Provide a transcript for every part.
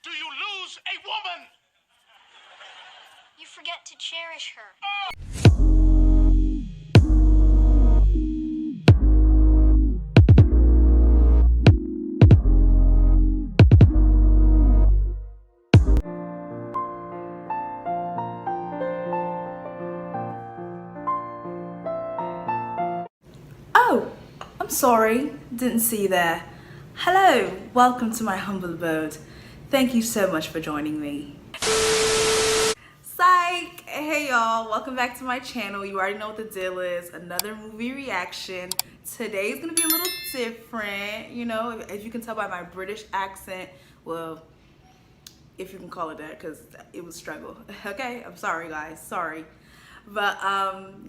do you lose a woman? You forget to cherish her. Oh, I'm sorry, didn't see you there. Hello, welcome to my humble abode. Thank you so much for joining me. Psych! Hey y'all, welcome back to my channel. You already know what the deal is. Another movie reaction. Today's gonna be a little different, you know, as you can tell by my British accent. Well, if you can call it that, because it was struggle. Okay, I'm sorry guys, sorry. But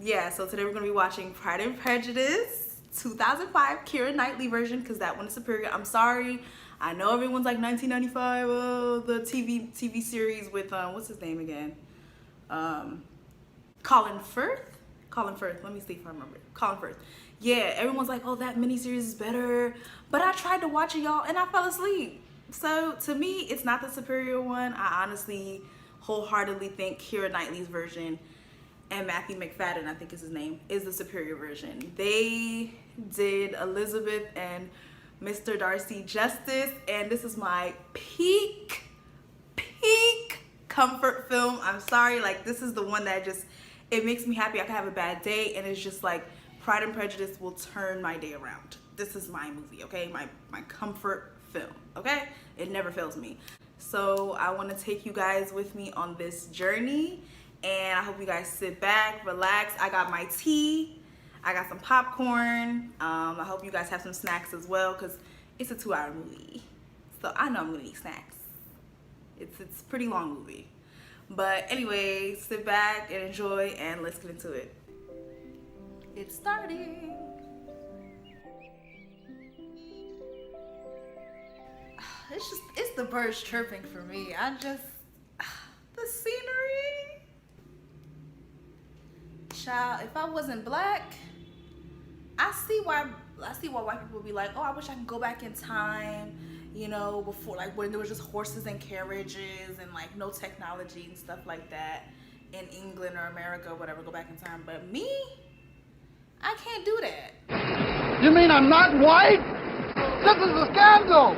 yeah, so today we're gonna be watching Pride and Prejudice 2005 Keira Knightley version, because that one is superior. I'm sorry, I know everyone's like 1995, the TV series with what's his name again, Colin Firth. Let me see if I remember. Colin Firth. Yeah, everyone's like, oh, that miniseries is better, but I tried to watch it, y'all, and I fell asleep. So to me, it's not the superior one. I honestly wholeheartedly think Keira Knightley's version, and Matthew McFadden, I think is his name, is the superior version. They did Elizabeth and Mr. Darcy justice, and this is my peak comfort film. I'm sorry, like, this is the one that just, it makes me happy. I can have a bad day, and it's just like, Pride and Prejudice will turn my day around. This is my movie, okay? My comfort film, okay? It never fails me. So I want to take you guys with me on this journey, and I hope you guys sit back, relax. I got my tea, I got some popcorn. I hope you guys have some snacks as well, because it's a 2-hour movie, so I know I'm gonna need snacks. It's a pretty long movie, but anyway, sit back and enjoy, and let's get into it. It's starting. It's the birds chirping for me. The scenery. Child, if I wasn't black, I see why white people be like, oh, I wish I could go back in time, you know, before, like, when there was just horses and carriages and like no technology and stuff like that in England or America or whatever, go back in time. But me, I can't do that. You mean I'm not white? This is a scandal!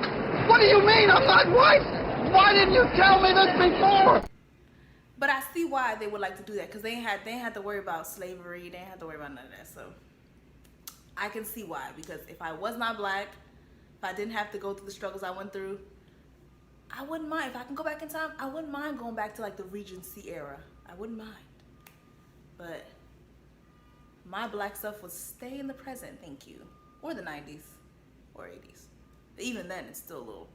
What do you mean I'm not white? Why didn't you tell me this before? But I see why they would like to do that, because they ain't had to worry about slavery. They ain't had to worry about none of that. So I can see why, because if I was not black, if I didn't have to go through the struggles I went through, I wouldn't mind. If I can go back in time, I wouldn't mind going back to like the Regency era. I wouldn't mind. But my black stuff would stay in the present, thank you. Or the 90s or 80s. Even then, it's still a little.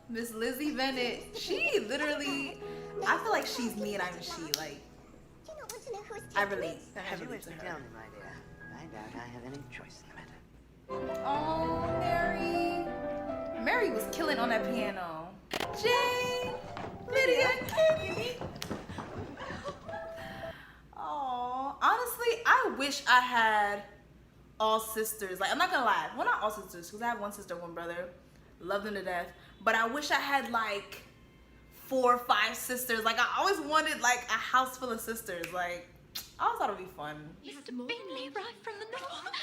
Miss Lizzie Bennett, she literally, I feel like she's me and I'm she. Like, I relate heavily to her. Tell me, my dear. I doubt I have any choice in the matter. Oh, Mary. Mary was killing on that piano. Jane, Lydia, Kitty. Oh, honestly, I wish I had all sisters. Like, I'm not gonna lie, well, not all sisters, because I have one sister, one brother. Love them to death. But I wish I had like 4 or 5 sisters. Like, I always wanted like a house full of sisters. Like, I always thought it'd be fun. Mr. Bingley, right from the north.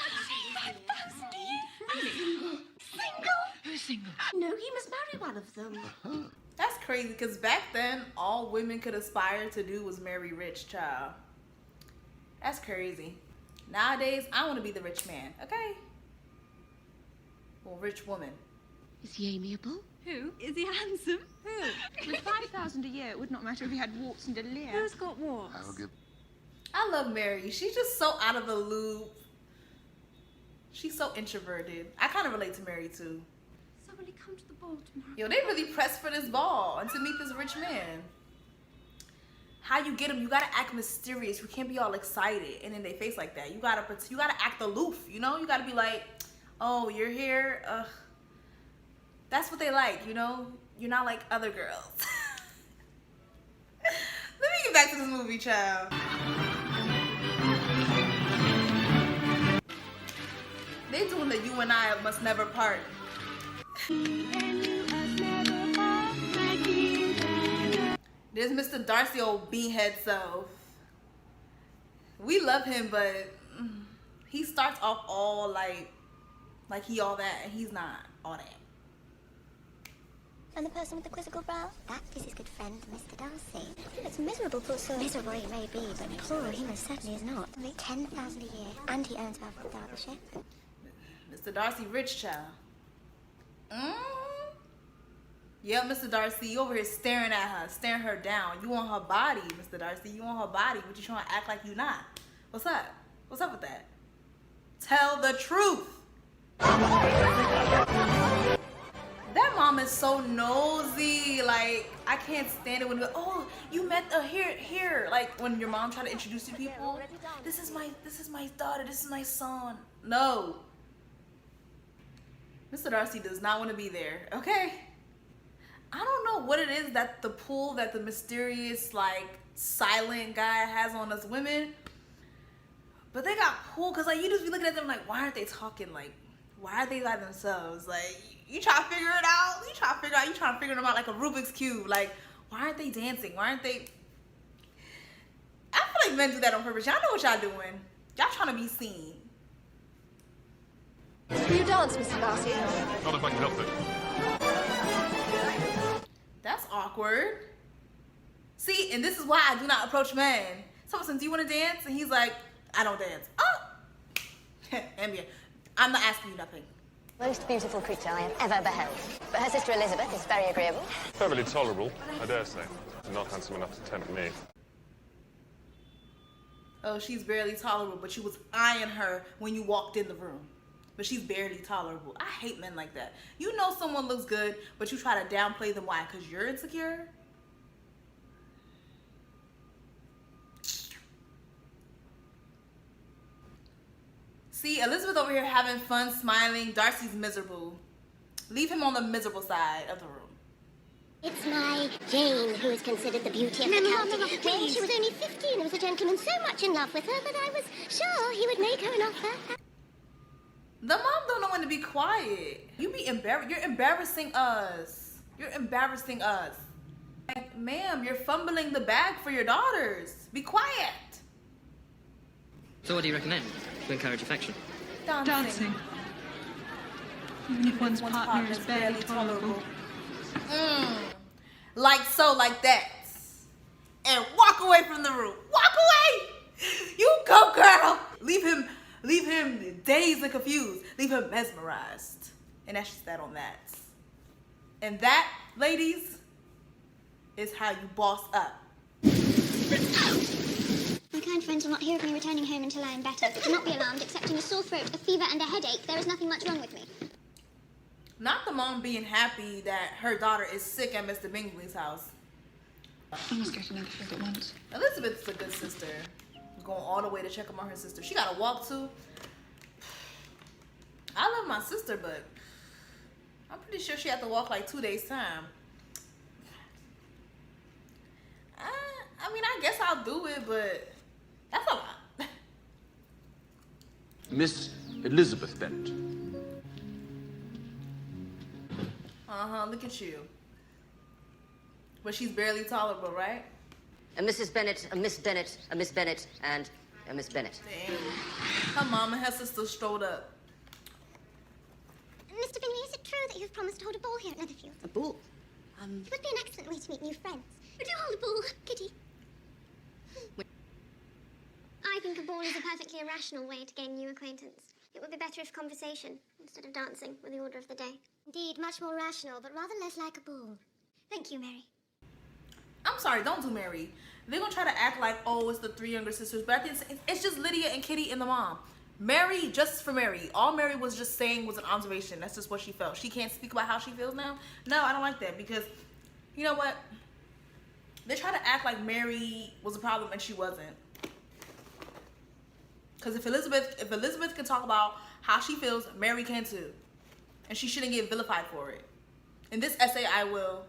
Single? Who's single? No, he must marry one of them. That's crazy, because back then, all women could aspire to do was marry rich, child. That's crazy. Nowadays, I want to be the rich man, okay? Well, rich woman. Is he amiable? Who? Is he handsome? Who? With 5,000 a year, it would not matter if he had warts and a leer. Who's got warts? I love Mary. She's just so out of the loop. She's so introverted. I kind of relate to Mary, too. So will he come to the ball tomorrow? Yo, they really pressed for this ball and to meet this rich man. How you get him? You gotta act mysterious. You can't be all excited and in their face like that. You gotta act aloof. You know, you gotta be like, oh, you're here. That's what they like. You know, you're not like other girls. Let me get back to this movie, child. They doing the "You and I Must Never Part." And you must never part. There's Mr. Darcy, old beanhead self. We love him, but he starts off all like he all that, and he's not all that. And the person with the quizzical brow? That is his good friend, Mr. Darcy. It's miserable, poor soul. Miserable he may be, but poor he most certainly is not. 10,000 a year, and he owns half of Derbyshire. Mr. Darcy, rich child. Yep, Mr. Darcy, you over here staring at her, staring her down. You want her body, Mr. Darcy. You want her body, but you trying to act like you not. What's up? What's up with that? Tell the truth. That mom is so nosy. Like, I can't stand it when you go, oh, you met here. Like when your mom try to introduce you to people. This is my daughter. This is my son. No. Mr. Darcy does not want to be there. Okay. I don't know what it is that the pull that the mysterious, like, silent guy has on us women. But they got pulled because, like, you just be looking at them like, why aren't they talking? Like, why are they by themselves? Like, you try to figure it out. You trying to figure them out like a Rubik's Cube. Like, why aren't they dancing? Why aren't they? I feel like men do that on purpose. Y'all know what y'all doing. Y'all trying to be seen. Do you dance, Mr. Darcy? Not if I can help it. That's awkward. See, and this is why I do not approach men. Someone says, do you want to dance? And he's like, I don't dance. Oh! Ambia, I'm not asking you nothing. Most beautiful creature I have ever beheld. But her sister Elizabeth is very agreeable. Perfectly tolerable, I dare say. Not handsome enough to tempt me. Oh, she's barely tolerable, but you was eyeing her when you walked in the room. But she's barely tolerable. I hate men like that. You know someone looks good, but you try to downplay them. Why? Because you're insecure? See, Elizabeth over here having fun, smiling. Darcy's miserable. Leave him on the miserable side of the room. It's my Jane who is considered the beauty of the county. When she was only 15, there was a gentleman so much in love with her that I was sure he would make her an offer. The mom don't know when to be quiet. You be embarrassed. You're embarrassing us. You're embarrassing us. Like, ma'am, you're fumbling the bag for your daughters. Be quiet. So what do you recommend to encourage affection? Dancing. Even if one's partner is barely tolerable. Like so, like that. And walk away from the room. Walk away! You go, girl! Leave him dazed and confused. Leave him mesmerized. And that's just that on that. And that, ladies, is how you boss up. My kind friends will not hear of me returning home until I am better, but do not be alarmed. Excepting a sore throat, a fever, and a headache, there is nothing much wrong with me. Not the mom being happy that her daughter is sick at Mr. Bingley's house. I must go to Netherfield at once. Elizabeth's a good sister. Going all the way to check up on her sister. She got to walk too. I love my sister, but I'm pretty sure she had to walk like 2 days' time. I mean, I guess I'll do it, but that's a lot. Miss Elizabeth Bennet. Look at you. But she's barely tolerable, right? A Mrs. Bennet, a Miss Bennet, a Miss Bennet, and a Miss Bennet. Dang. Her mom and her sister strolled up. Mr. Bingley, is it true that you've promised to hold a ball here at Netherfield? A ball? It would be an excellent way to meet new friends. Would you hold a ball, Kitty? I think a ball is a perfectly irrational way to gain new acquaintance. It would be better if conversation, instead of dancing, were the order of the day. Indeed, much more rational, but rather less like a ball. Thank you, Mary. I'm sorry, don't do Mary. They're gonna try to act like, oh, it's the 3 younger sisters, but I think it's just Lydia and Kitty and the mom. Mary, just for Mary. All Mary was just saying was an observation. That's just what she felt. She can't speak about how she feels now. No, I don't like that because, you know what? They try to act like Mary was a problem and she wasn't. Because if Elizabeth can talk about how she feels, Mary can too. And she shouldn't get vilified for it. In this essay, I will.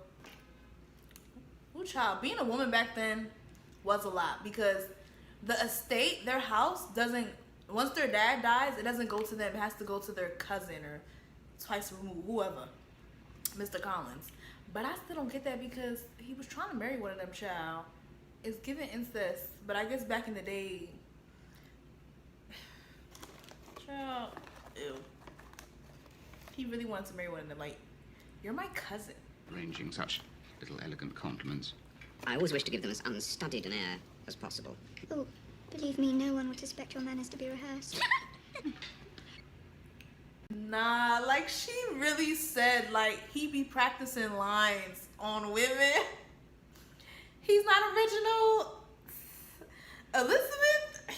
Ooh, child, being a woman back then was a lot because the estate, their house, doesn't, once their dad dies, it doesn't go to them. It has to go to their cousin or twice removed, whoever, Mr. Collins. But I still don't get that because he was trying to marry one of them, child. It's giving incest, but I guess back in the day, child, ew. He really wanted to marry one of them. Like, you're my cousin. Arranging such little elegant compliments. I always wish to give them as unstudied an air as possible. Oh, believe me, no one would expect your manners to be rehearsed. Nah, like she really said, like, he be practicing lines on women. He's not original. Elizabeth,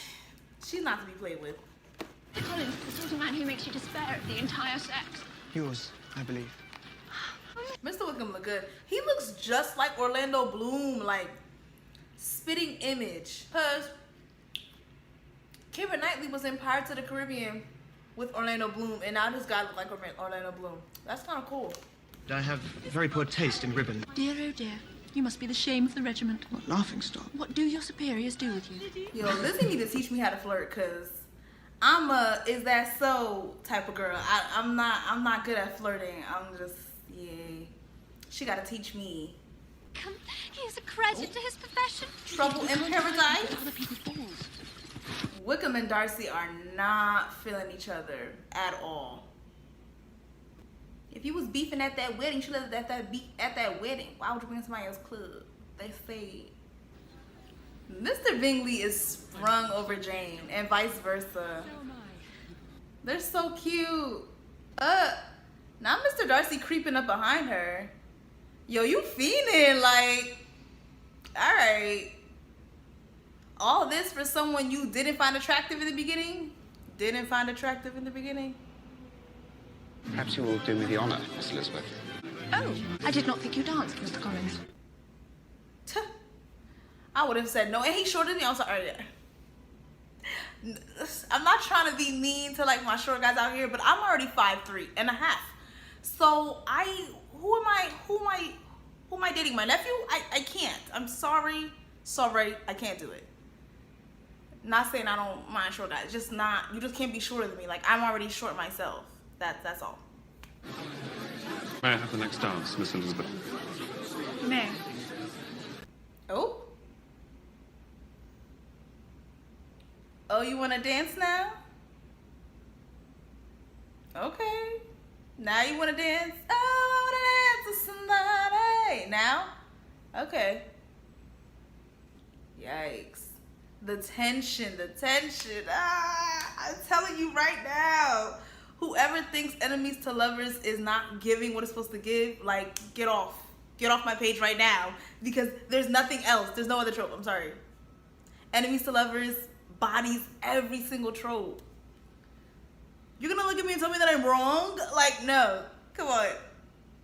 she's not to be played with. Collins, the sort of man who makes you despair at the entire sex. Yours, I believe. Mr. Wickham look good. He looks just like Orlando Bloom, like spitting image. Cause Keira Knightley was in Pirates of the Caribbean with Orlando Bloom, and now this guy looks like Orlando Bloom. That's kind of cool. I have very poor taste in ribbon. Dear, oh dear. You must be the shame of the regiment. What laughing stock? What do your superiors do with you? Yo, Lizzie need to teach me how to flirt, cause I'm a is that so type of girl. I'm not good at flirting. I'm just, yeah. She gotta teach me. He is a credit to his profession. Trouble in paradise. Other people's balls. Wickham and Darcy are not feeling each other at all. If you was beefing at that wedding, you should have left at that wedding. Why would you bring somebody else's club? They say. Mr. Bingley is sprung over Jane and vice versa. They're so cute. Now Mr. Darcy creeping up behind her. Yo, you fiending, like, all right. All this for someone you didn't find attractive in the beginning? Didn't find attractive in the beginning? Perhaps you will do me the honor, Miss Elizabeth. Oh, I did not think you danced, Mr. Collins. I would have said no. And he's shorter than me. I'm sorry. I'm not trying to be mean to like my short guys out here, but I'm already 5'3.5". So who am I dating? My nephew? I can't. I'm sorry. Sorry, I can't do it. Not saying I don't mind short guys. Just not. You just can't be shorter than me. Like, I'm already short myself. That's all. May I have the next dance, Miss Elizabeth? May. Oh? Oh, you want to dance now? Okay. Now you want to dance? Oh, I want to dance with somebody. Now? Okay. Yikes. The tension. I'm telling you right now. Whoever thinks enemies to lovers is not giving what it's supposed to give, like, get off. Get off my page right now. Because there's nothing else. There's no other trope. I'm sorry. Enemies to lovers, bodies, every single trope. You're gonna look at me and tell me that I'm wrong? Like, no. Come on.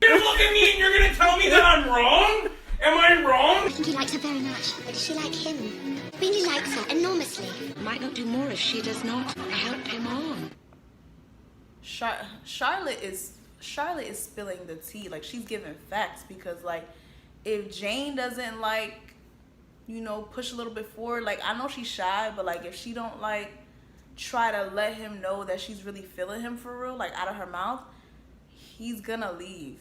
You're gonna look at me and you're gonna tell me that I'm wrong? Am I wrong? I think he likes her very much, but does she like him? Bingley likes her enormously. Might not do more if she does not help him on. Charlotte is spilling the tea. Like, she's giving facts because, like, if Jane doesn't, like, you know, push a little bit forward, like, I know she's shy, but, like, if she don't, like, try to let him know that she's really feeling him for real, like, out of her mouth, he's gonna leave.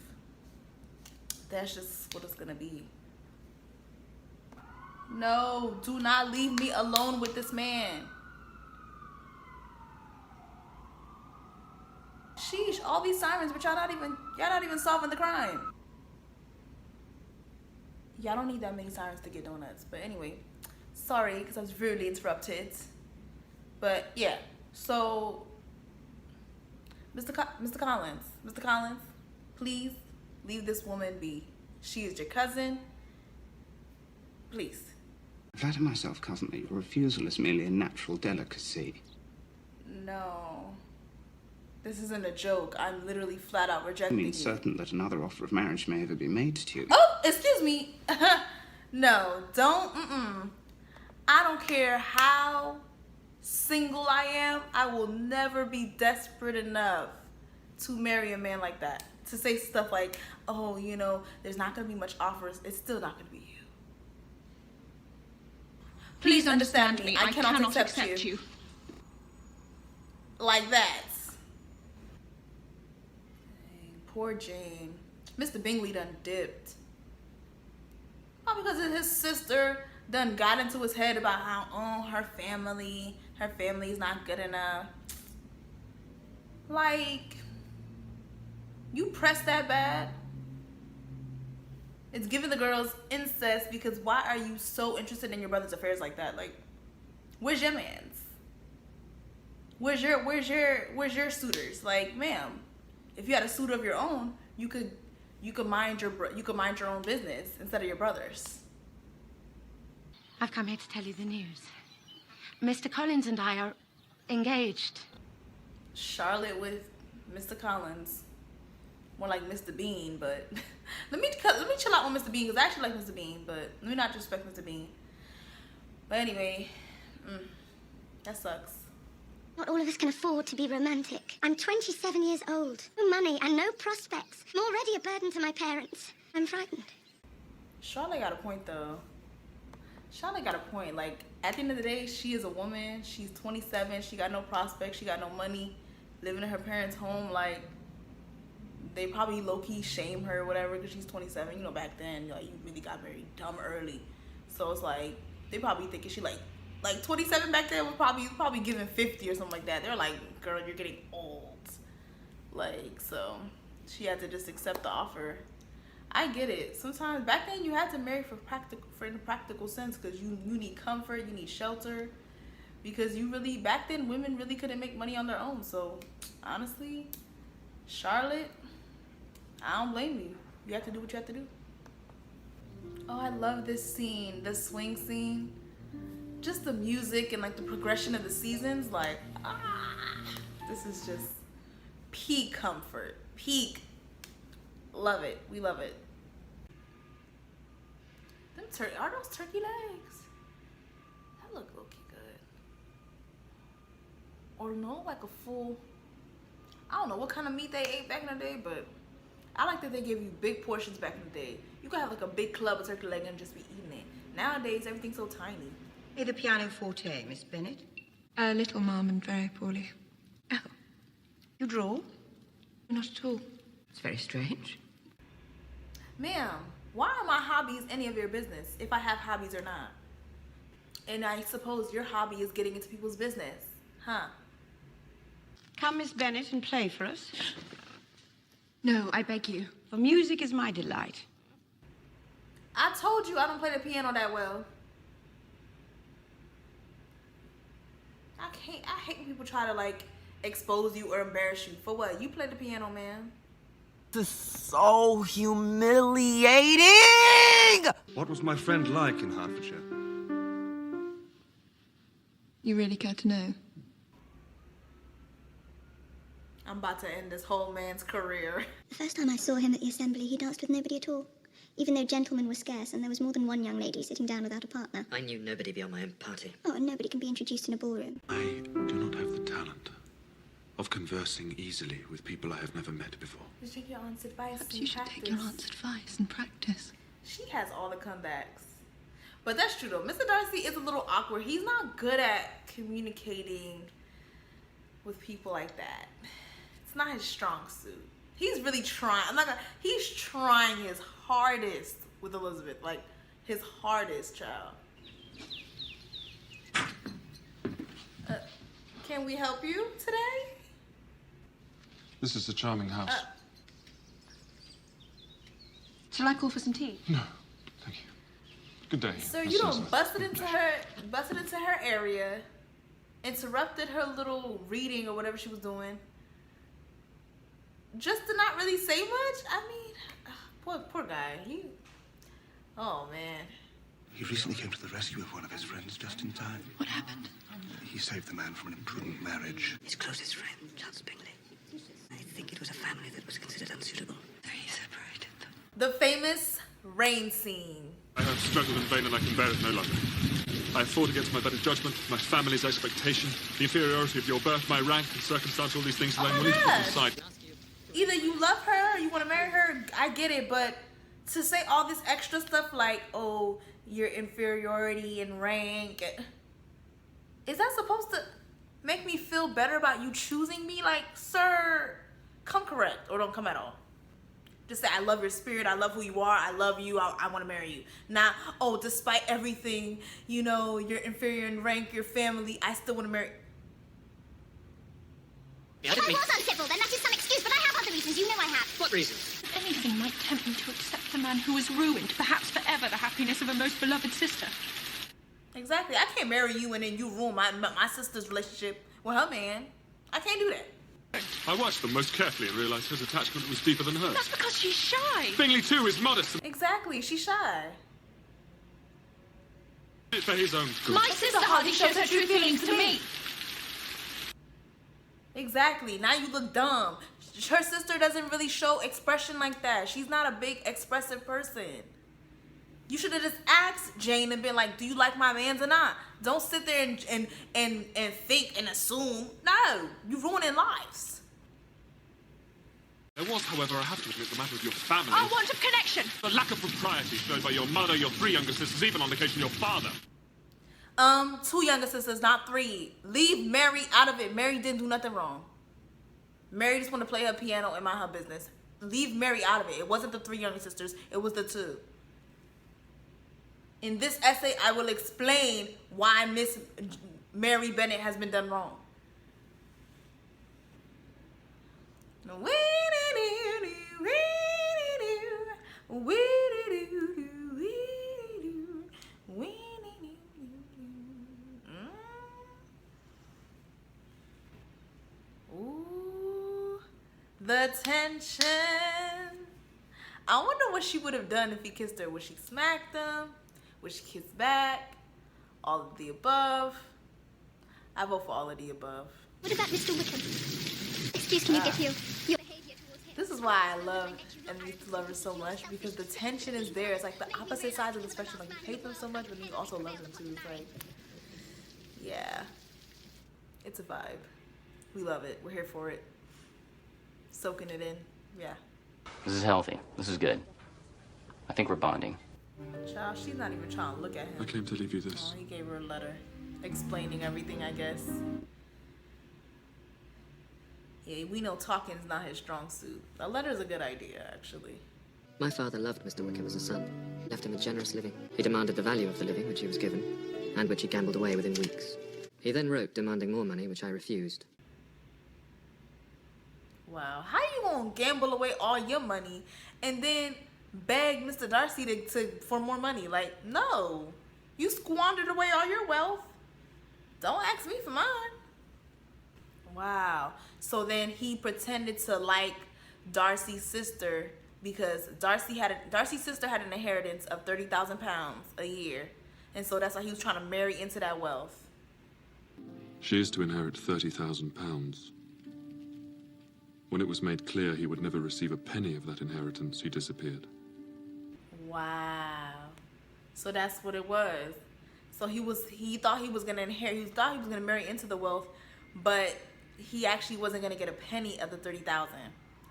That's just what it's gonna be. No, do not leave me alone with this man. Sheesh, all these sirens, but y'all not even solving the crime. Y'all don't need that many sirens to get donuts. But anyway, sorry, because I was rudely interrupted. But yeah, so Mr. Collins, please leave this woman be. She is your cousin. Please. I flatter myself, cousin, that your refusal is merely a natural delicacy. No. This isn't a joke. I'm literally flat out rejecting you. I mean, certain that another offer of marriage may ever be made to you. Oh, excuse me. No, don't. I don't care how single I am. I will never be desperate enough to marry a man like that. To say stuff like, oh, you know, there's not going to be much offers. It's still not going to be you. Please understand me. I cannot accept you. Like that. Dang, poor Jane. Mr. Bingley done dipped. Probably because his sister done got into his head about how, oh, her family's not good enough. Like, you press that bad? It's giving the girls incest, because why are you so interested in your brother's affairs like that? Like, where's your mans? Where's your suitors? Like, ma'am, if you had a suitor of your own, you could mind your own business instead of your brother's. I've come here to tell you the news. Mr. Collins and I are engaged. Charlotte with Mr. Collins. More like Mr. Bean, but let me chill out on Mr. Bean, because I actually like Mr. Bean, but let me not disrespect Mr. Bean. But anyway, that sucks. Not all of us can afford to be romantic. I'm 27 years old. No money and no prospects. I'm already a burden to my parents. I'm frightened. Charlotte got a point, though. Charlotte got a point. Like, at the end of the day, she is a woman. She's 27. She got no prospects. She got no money. Living in her parents' home, like, they probably low-key shame her or whatever because she's 27. You know, back then, like, you really got very dumb early. So it's like, they probably thinking she like 27 back then was probably giving 50 or something like that. They're like, girl, you're getting old. Like, so she had to just accept the offer. I get it. Sometimes back then you had to marry in a practical sense, because you need comfort, you need shelter, because back then women really couldn't make money on their own. So honestly, Charlotte, I don't blame you. You have to do what you have to do. Oh, I love this scene, the swing scene. Just the music and like the progression of the seasons, like, this is just peak comfort, peak. Love it. We love it. Are those turkey legs? That look okay good. Or no, like a full, I don't know what kind of meat they ate back in the day, but I like that they gave you big portions back in the day. You could have like a big club of turkey leg and just be eating it. Nowadays, everything's so tiny. Play the pianoforte, Miss Bennet. A little, Mum, and very poorly. Oh. You draw? Not at all. It's very strange. Ma'am, why are my hobbies any of your business, if I have hobbies or not? And I suppose your hobby is getting into people's business, huh? Come, Miss Bennet, and play for us. No, I beg you. For music is my delight. I told you I don't play the piano that well. I hate when people try to like expose you or embarrass you. For what? You play the piano, man. This is so humiliating! What was my friend like in Hertfordshire? You really care to know? I'm about to end this whole man's career. The first time I saw him at the assembly, he danced with nobody at all. Even though gentlemen were scarce and there was more than one young lady sitting down without a partner. I knew nobody beyond my own party. Oh, and nobody can be introduced in a ballroom. I do not have the talent of conversing easily with people I have never met before. You should take your aunt's advice. Perhaps you should take your aunt's advice and practice. She has all the comebacks. But that's true though. Mr. Darcy is a little awkward. He's not good at communicating with people like that. It's not his strong suit. He's really trying. He's trying his hardest with Elizabeth. Like, his hardest, child. Can we help you today? This is a charming house. Shall I call for some tea? No, thank you. Good day. Sir, you don't busted into her area, interrupted her little reading or whatever she was doing, just to not really say much. I mean, poor guy. Oh man. He recently came to the rescue of one of his friends just in time. What happened? He saved the man from an imprudent marriage. His closest friend, Charles Bingley. I think it was a family that was considered unsuitable. So he separated them. The famous rain scene. I have struggled in vain and I can bear it no longer. I have fought against my better judgment, my family's expectation, the inferiority of your birth, my rank and circumstance, all these things that I'm willing to put aside. Either you love her or you want to marry her, I get it, but to say all this extra stuff like, oh, your inferiority and rank, is that supposed to make me feel better about you choosing me? Like, sir, come correct or don't come at all. Just say, I love your spirit, I love who you are, I love you, I want to marry you. Not, oh, despite everything, you know, you're inferior in rank, your family, I still want to marry. Yeah, If I was uncivil, then that is some excuse, but I have other reasons. You know I have. What reasons? Anything might tempt me to accept a man who has ruined, perhaps forever, the happiness of a most beloved sister. Exactly. I can't marry you and then you ruin my sister's relationship with her man. I can't do that. I watched them most carefully and realised his attachment was deeper than hers. That's because she's shy. Bingley, too, is modest. Exactly. She's shy. For his own good. My sister hardly shows her true feelings to me. Exactly. Now you look dumb. Her sister doesn't really show expression like that. She's not a big expressive person. You should have just asked Jane and been like, do you like my mans or not? Don't sit there and think and assume. No, you're ruining lives. There was, however, I have to admit, the matter with your family. I want a connection. The lack of propriety shown by your mother, your 3 younger sisters, even on occasion your father. 2 younger sisters, not 3. Leave Mary out of it. Mary didn't do nothing wrong. Mary just want to play her piano and mind her business. Leave Mary out of it. It wasn't the 3 younger sisters. It was the 2. In this essay, I will explain why Miss Mary Bennet has been done wrong. Ooh, the tension. I wonder what she would have done if he kissed her. Would she smack them? Would she kiss back? All of the above. I vote for all of the above. What about Mr. Wickham? Excuse, can you give your behavior towards him? This is why I love enemies to lovers so much, because the tension is there. It's like the opposite sides of the spectrum. Like, you hate them so much, but you also love them too. It's like, yeah, it's a vibe. We love it. We're here for it. Soaking it in. Yeah. This is healthy. This is good. I think we're bonding. Child, she's not even trying to look at him. I came to leave you this. Oh, he gave her a letter explaining everything, I guess. Yeah, we know talking is not his strong suit. A letter is a good idea, actually. My father loved Mr. Wickham as a son. Left him a generous living. He demanded the value of the living which he was given, and which he gambled away within weeks. He then wrote demanding more money, which I refused. Wow, how you gonna gamble away all your money and then beg Mr. Darcy for more money? Like, no. You squandered away all your wealth. Don't ask me for mine. Wow. So then he pretended to like Darcy's sister because Darcy's sister had an inheritance of 30,000 pounds a year. And so that's why he was trying to marry into that wealth. She is to inherit 30,000 pounds. When it was made clear he would never receive a penny of that inheritance, he disappeared. Wow. So that's what it was. So he thought he was gonna inherit, he thought he was gonna marry into the wealth, but he actually wasn't gonna get a penny of the 30,000.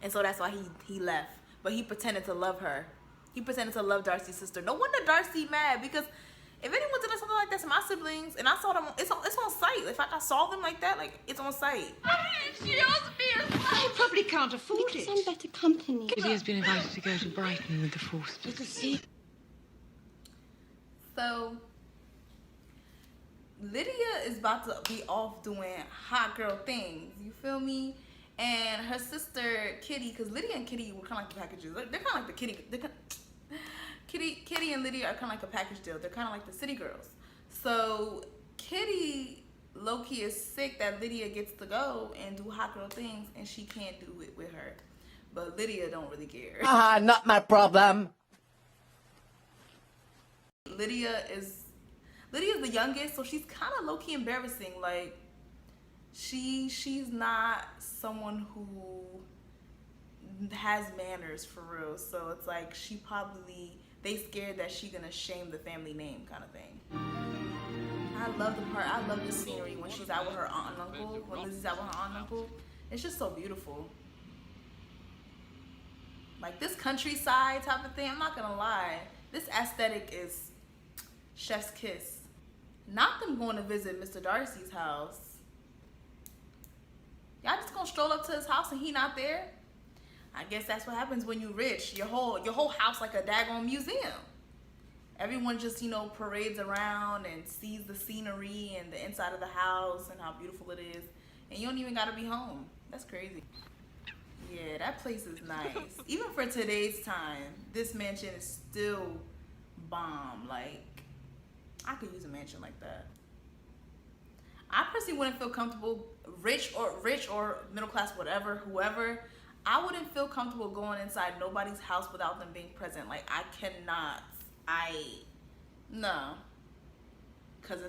And so that's why he left. But he pretended to love her. He pretended to love Darcy's sister. No wonder Darcy mad, because if anyone did something like that to my siblings, and I saw them, it's on sight. If I saw them like that, like, it's on sight. She probably can't afford it. Send better company. Lydia's been invited to go to Brighton with the Forsters. You can see. So, Lydia is about to be off doing hot girl things. You feel me? And her sister, Kitty, because Lydia and Kitty were kind of like the packages. They're kind of like the Kitty and Lydia are kind of like a package deal. They're kind of like the city girls. So Kitty low-key is sick that Lydia gets to go and do hot girl things and she can't do it with her. But Lydia don't really care. Not my problem. Lydia is the youngest, so she's kind of low-key embarrassing. Like, she's not someone who has manners for real. So it's like they scared that she gonna shame the family name kind of thing. I love the scenery when she's out with her aunt and uncle, when Lizzie's out with her aunt and uncle. It's just so beautiful. Like, this countryside type of thing, I'm not gonna lie. This aesthetic is chef's kiss. Not them going to visit Mr. Darcy's house. Y'all just gonna stroll up to his house and he not there? I guess that's what happens when you're rich. Your whole house like a daggone museum. Everyone just, you know, parades around and sees the scenery and the inside of the house and how beautiful it is. And you don't even gotta be home. That's crazy. Yeah, that place is nice. Even for today's time, this mansion is still bomb. Like, I could use a mansion like that. I personally wouldn't feel comfortable, rich or middle class, whatever, whoever. I wouldn't feel comfortable going inside nobody's house without them being present. Like, I cannot. No. Cause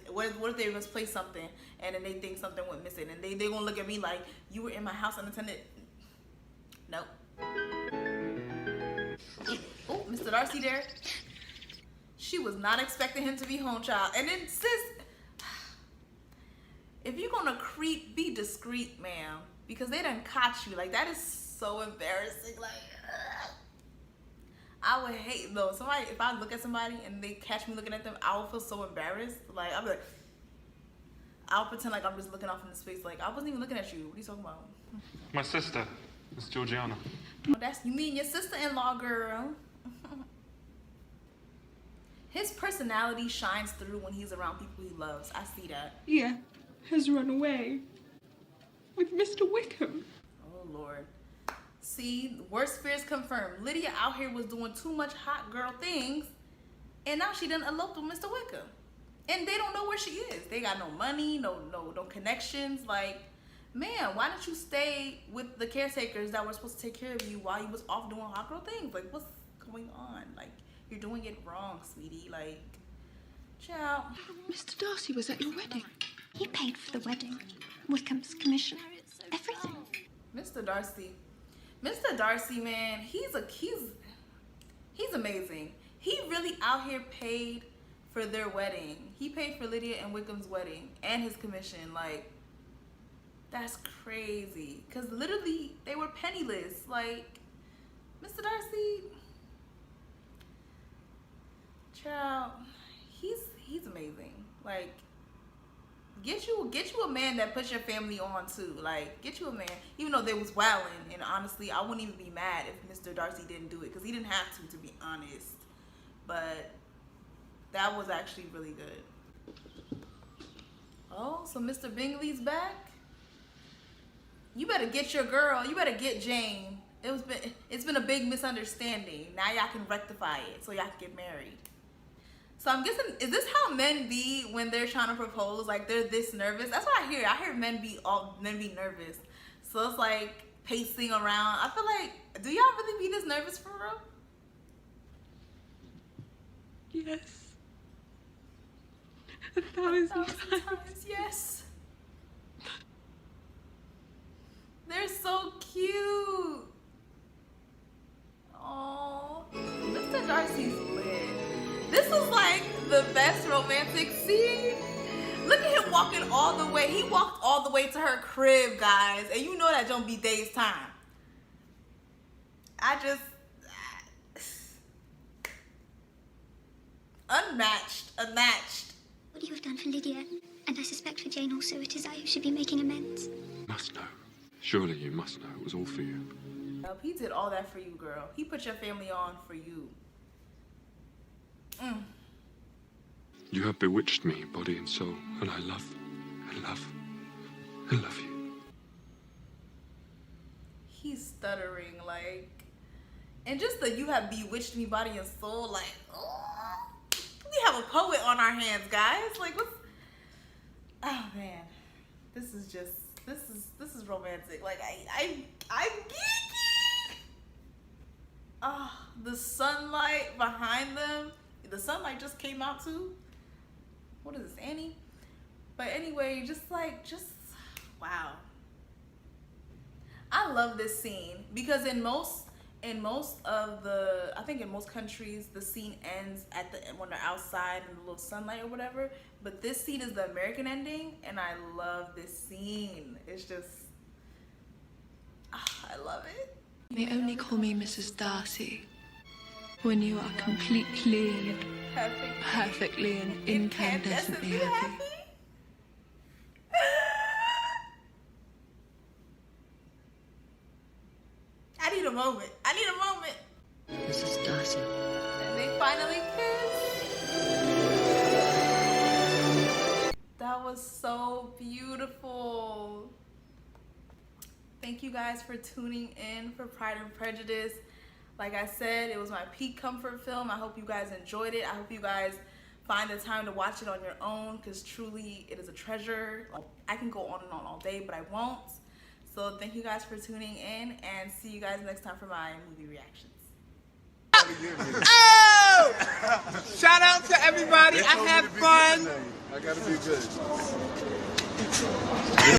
what if they misplaced something and then they think something went missing and they gonna look at me like, you were in my house unattended? Nope. Oh, Mr. Darcy there. She was not expecting him to be home, child. And then, sis, if you're gonna creep, be discreet, ma'am, because they done caught you. Like, that is so embarrassing. Like, I would hate though. Somebody, if I look at somebody and they catch me looking at them, I would feel so embarrassed. Like, I'll be like, I'll pretend like I'm just looking off into space. Like, I wasn't even looking at you. What are you talking about? My sister, Miss Georgiana. Oh, you mean your sister-in-law, girl? His personality shines through when he's around people he loves. I see that. Yeah, has run away with Mr. Wickham. Oh, Lord. See, worst fears confirmed. Lydia out here was doing too much hot girl things, and now she done eloped with Mr. Wickham. And they don't know where she is. They got no money, no connections. Like, man, why didn't you stay with the caretakers that were supposed to take care of you while you was off doing hot girl things? Like, what's going on? Like, you're doing it wrong, sweetie. Like, ciao. Mr. Darcy was at your wedding. He paid for the wedding. Wickham's commission. Everything. Mr. Darcy, man, he's amazing. He really out here paid for their wedding. He paid for Lydia and Wickham's wedding and his commission. Like, that's crazy. Cause literally they were penniless. Like, Mr. Darcy, child, he's amazing. Like, get you a man that puts your family on too. Like, get you a man, even though they was wilding. And honestly, I wouldn't even be mad if Mr. Darcy didn't do it, because he didn't have to be honest. But that was actually really good. Oh, so Mr. Bingley's back? You better get your girl. You better get Jane. It's been a big misunderstanding. Now y'all can rectify it so y'all can get married. So I'm guessing, is this how men be when they're trying to propose? Like, they're this nervous? That's what I hear. I hear men be nervous. So it's like pacing around. I feel like, do y'all really be this nervous for real? Yes. 1,000 times. Yes. They're so cute. Oh, Mr. Darcy's lit. This was like the best romantic scene. Look at him walking all the way. He walked all the way to her crib, guys. And you know that don't be days time. Unmatched. What you have done for Lydia, and I suspect for Jane also, it is I who should be making amends. You must know. Surely you must know. It was all for you. He did all that for you, girl. He put your family on for you. You have bewitched me, body and soul, and I love you. He's stuttering, like, and just that you have bewitched me, body and soul, like, oh, we have a poet on our hands, guys. Like, what's, oh man, this is romantic. Like, I'm geeky. Oh, the sunlight behind them. The sunlight just came out too. What is this, Annie? But anyway, just wow. I love this scene because in most of the, I think in most countries, the scene ends at the when they're outside in the little sunlight or whatever. But this scene is the American ending, and I love this scene. It's just, I love it. You may only call me Mrs. Darcy when you are completely and perfectly and incandescently happy. finally kiss. That was so beautiful. Thank you guys for tuning in for Pride and Prejudice. Like I said, it was my peak comfort film. I hope you guys enjoyed it. I hope you guys find the time to watch it on your own, because truly it is a treasure. I can go on and on all day, but I won't. So thank you guys for tuning in, and see you guys next time for my movie reactions. Oh! Shout out to everybody. I had fun. I gotta be good.